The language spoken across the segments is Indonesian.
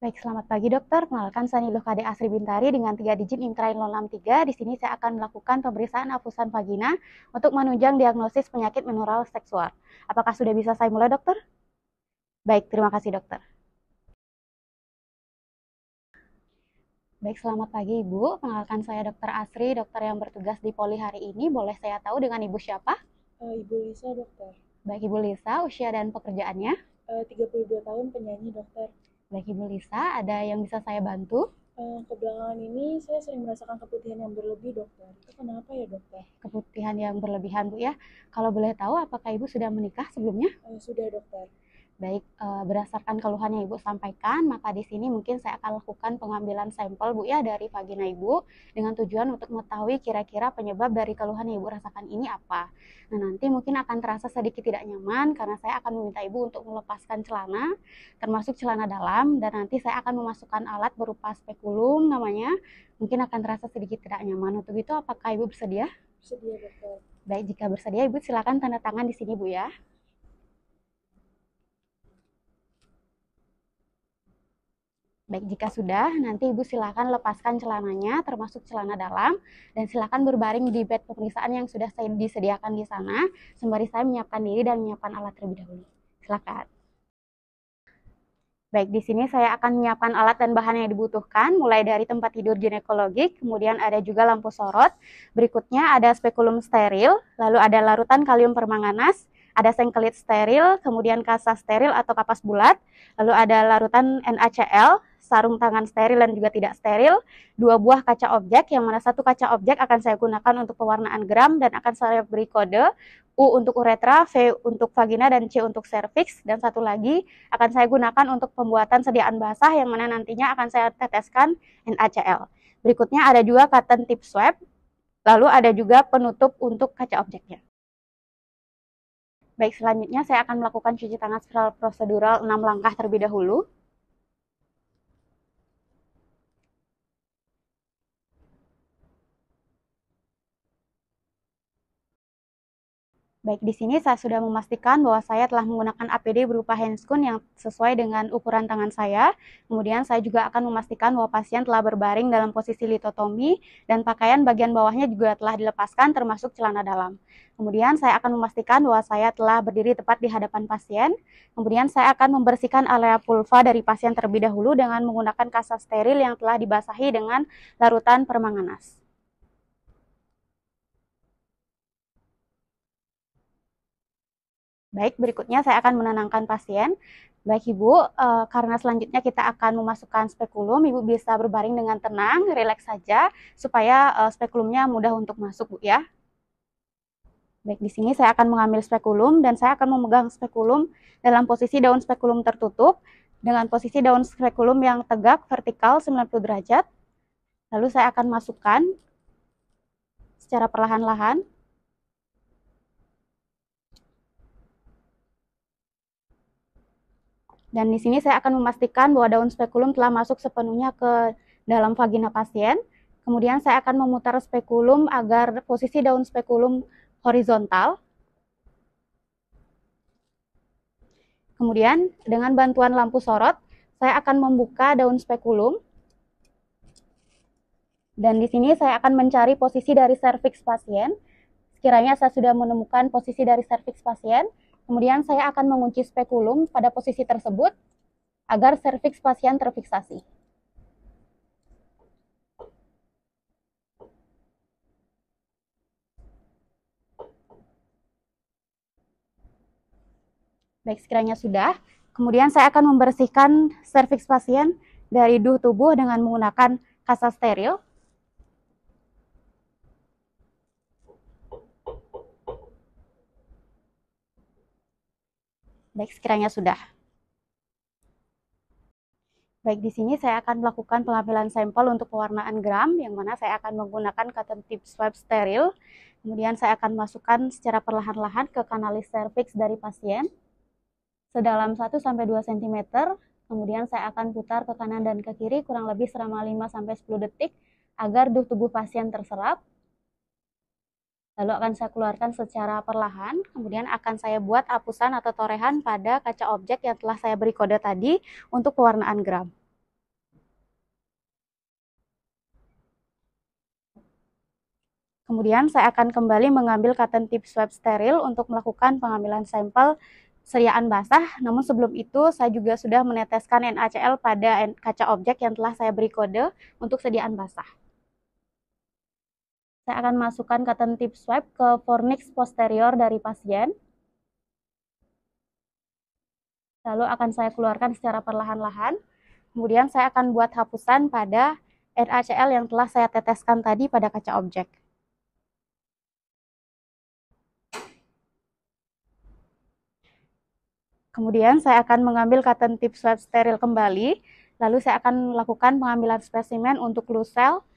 Baik, selamat pagi dokter. Kenalkan saya Niluh Kade Asri Bintari dengan 3 digit Intrain 063. Di sini saya akan melakukan pemeriksaan afusan vagina untuk menunjang diagnosis penyakit mineral seksual. Apakah sudah bisa saya mulai dokter? Baik, terima kasih dokter. Baik, selamat pagi Ibu. Kenalkan saya Dokter Asri, dokter yang bertugas di Poli hari ini. Boleh saya tahu dengan Ibu siapa? Ibu Lisa, dokter. Baik, Ibu Lisa, usia dan pekerjaannya? 32 tahun, penyanyi, dokter. Baik, Ibu Lisa, ada yang bisa saya bantu? Kebelakangan ini saya sering merasakan keputihan yang berlebih, dokter. Itu kenapa ya, dokter? Keputihan yang berlebihan, Bu ya. Kalau boleh tahu, apakah Ibu sudah menikah sebelumnya? Sudah, dokter. Baik, berdasarkan keluhan yang Ibu sampaikan, maka di sini mungkin saya akan lakukan pengambilan sampel Bu ya dari vagina Ibu dengan tujuan untuk mengetahui kira-kira penyebab dari keluhan yang Ibu rasakan ini apa. Nah, nanti mungkin akan terasa sedikit tidak nyaman karena saya akan meminta Ibu untuk melepaskan celana, termasuk celana dalam, dan nanti saya akan memasukkan alat berupa spekulum namanya. Mungkin akan terasa sedikit tidak nyaman. Untuk itu, apakah Ibu bersedia? Bersedia, dokter. Baik, jika bersedia Ibu silakan tanda tangan di sini Bu ya. Baik, jika sudah, nanti Ibu silakan lepaskan celananya, termasuk celana dalam, dan silakan berbaring di bed pemeriksaan yang sudah saya disediakan di sana, sembari saya menyiapkan diri dan menyiapkan alat terlebih dahulu. Silakan. Baik, di sini saya akan menyiapkan alat dan bahan yang dibutuhkan, mulai dari tempat tidur ginekologik, kemudian ada juga lampu sorot, berikutnya ada spekulum steril, lalu ada larutan kalium permanganas, ada sengkelit steril, kemudian kasa steril atau kapas bulat, lalu ada larutan NaCl, sarung tangan steril dan juga tidak steril, 2 buah kaca objek, yang mana satu kaca objek akan saya gunakan untuk pewarnaan gram dan akan saya beri kode U untuk uretra, V untuk vagina, dan C untuk serviks, dan satu lagi akan saya gunakan untuk pembuatan sediaan basah yang mana nantinya akan saya teteskan NaCl. Berikutnya ada juga cotton tip swab, lalu ada juga penutup untuk kaca objeknya. Baik, selanjutnya saya akan melakukan cuci tangan secara prosedural 6 langkah terlebih dahulu. Baik, di sini saya sudah memastikan bahwa saya telah menggunakan APD berupa handscoon yang sesuai dengan ukuran tangan saya. Kemudian saya juga akan memastikan bahwa pasien telah berbaring dalam posisi litotomi dan pakaian bagian bawahnya juga telah dilepaskan termasuk celana dalam. Kemudian saya akan memastikan bahwa saya telah berdiri tepat di hadapan pasien. Kemudian saya akan membersihkan area vulva dari pasien terlebih dahulu dengan menggunakan kasa steril yang telah dibasahi dengan larutan permanganas. Baik, berikutnya saya akan menenangkan pasien. Baik Ibu, karena selanjutnya kita akan memasukkan spekulum, Ibu bisa berbaring dengan tenang, rileks saja, supaya spekulumnya mudah untuk masuk Bu ya. Baik, di sini saya akan mengambil spekulum dan saya akan memegang spekulum dalam posisi daun spekulum tertutup, dengan posisi daun spekulum yang tegak vertikal 90 derajat. Lalu saya akan masukkan secara perlahan-lahan. Dan di sini saya akan memastikan bahwa daun spekulum telah masuk sepenuhnya ke dalam vagina pasien. Kemudian saya akan memutar spekulum agar posisi daun spekulum horizontal. Kemudian dengan bantuan lampu sorot, saya akan membuka daun spekulum. Dan di sini saya akan mencari posisi dari serviks pasien. Sekiranya saya sudah menemukan posisi dari serviks pasien, kemudian saya akan mengunci spekulum pada posisi tersebut agar serviks pasien terfiksasi. Baik, sekiranya sudah, kemudian saya akan membersihkan serviks pasien dari duh tubuh dengan menggunakan kasa steril. Baik, sekiranya sudah. Baik, di sini saya akan melakukan pengambilan sampel untuk pewarnaan gram, yang mana saya akan menggunakan cotton tip swab steril. Kemudian saya akan masukkan secara perlahan-lahan ke kanalis serviks dari pasien sedalam 1-2 cm. Kemudian saya akan putar ke kanan dan ke kiri kurang lebih selama 5-10 detik agar duh tubuh pasien terserap. Lalu akan saya keluarkan secara perlahan, kemudian akan saya buat hapusan atau torehan pada kaca objek yang telah saya beri kode tadi untuk pewarnaan gram. Kemudian saya akan kembali mengambil cotton tip swab steril untuk melakukan pengambilan sampel sediaan basah. Namun sebelum itu saya juga sudah meneteskan NaCl pada kaca objek yang telah saya beri kode untuk sediaan basah. Saya akan masukkan cotton tip swab ke fornix posterior dari pasien. Lalu akan saya keluarkan secara perlahan-lahan. Kemudian saya akan buat hapusan pada NaCl yang telah saya teteskan tadi pada kaca objek. Kemudian saya akan mengambil cotton tip swab steril kembali, lalu saya akan melakukan pengambilan spesimen untuk lusel.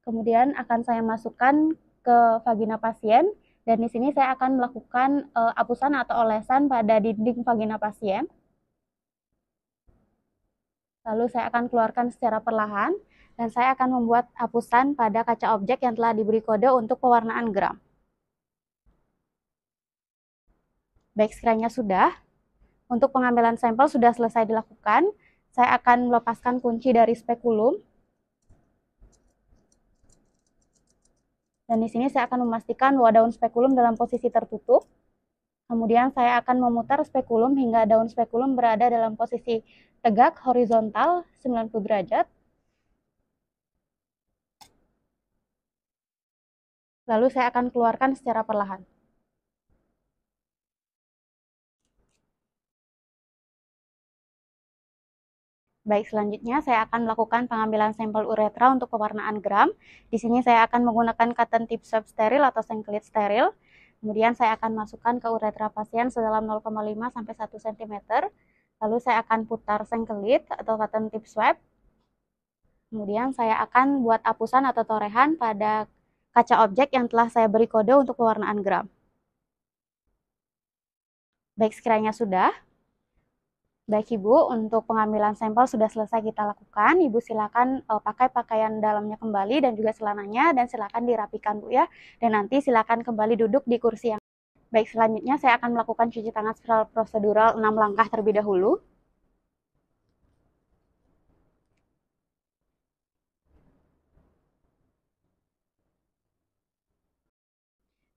Kemudian akan saya masukkan ke vagina pasien, dan di sini saya akan melakukan apusan atau olesan pada dinding vagina pasien. Lalu saya akan keluarkan secara perlahan, dan saya akan membuat apusan pada kaca objek yang telah diberi kode untuk pewarnaan gram. Baik, sekiranya sudah, untuk pengambilan sampel sudah selesai dilakukan, saya akan melepaskan kunci dari spekulum. Dan di sini saya akan memastikan bahwa daun spekulum dalam posisi tertutup. Kemudian saya akan memutar spekulum hingga daun spekulum berada dalam posisi tegak horizontal 90 derajat. Lalu saya akan keluarkan secara perlahan. Baik, selanjutnya saya akan melakukan pengambilan sampel uretra untuk pewarnaan gram. Di sini saya akan menggunakan cotton tip swab steril atau sengkelit steril. Kemudian saya akan masukkan ke uretra pasien sedalam 0,5 sampai 1 cm. Lalu saya akan putar sengkelit atau cotton tip swab. Kemudian saya akan buat apusan atau torehan pada kaca objek yang telah saya beri kode untuk pewarnaan gram. Baik, sekiranya sudah. Baik Ibu, untuk pengambilan sampel sudah selesai kita lakukan. Ibu silakan pakai pakaian dalamnya kembali dan juga celananya, dan silakan dirapikan Bu ya. Dan nanti silakan kembali duduk di kursi yang. Baik, selanjutnya saya akan melakukan cuci tangan secara prosedural 6 langkah terlebih dahulu.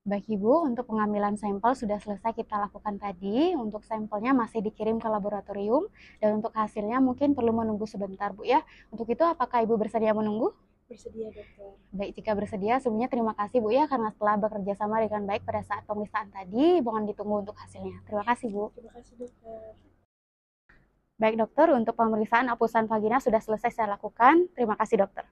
Baik Ibu, untuk pengambilan sampel sudah selesai kita lakukan tadi. Untuk sampelnya masih dikirim ke laboratorium, dan untuk hasilnya mungkin perlu menunggu sebentar Bu ya. Untuk itu apakah Ibu bersedia menunggu? Bersedia dokter. Baik, jika bersedia sebelumnya terima kasih Bu ya, karena setelah bekerja sama dengan baik pada saat pemeriksaan tadi. Mohon ditunggu untuk hasilnya. Terima kasih Bu. Terima kasih dokter. Baik dokter, untuk pemeriksaan apusan vagina sudah selesai saya lakukan. Terima kasih dokter.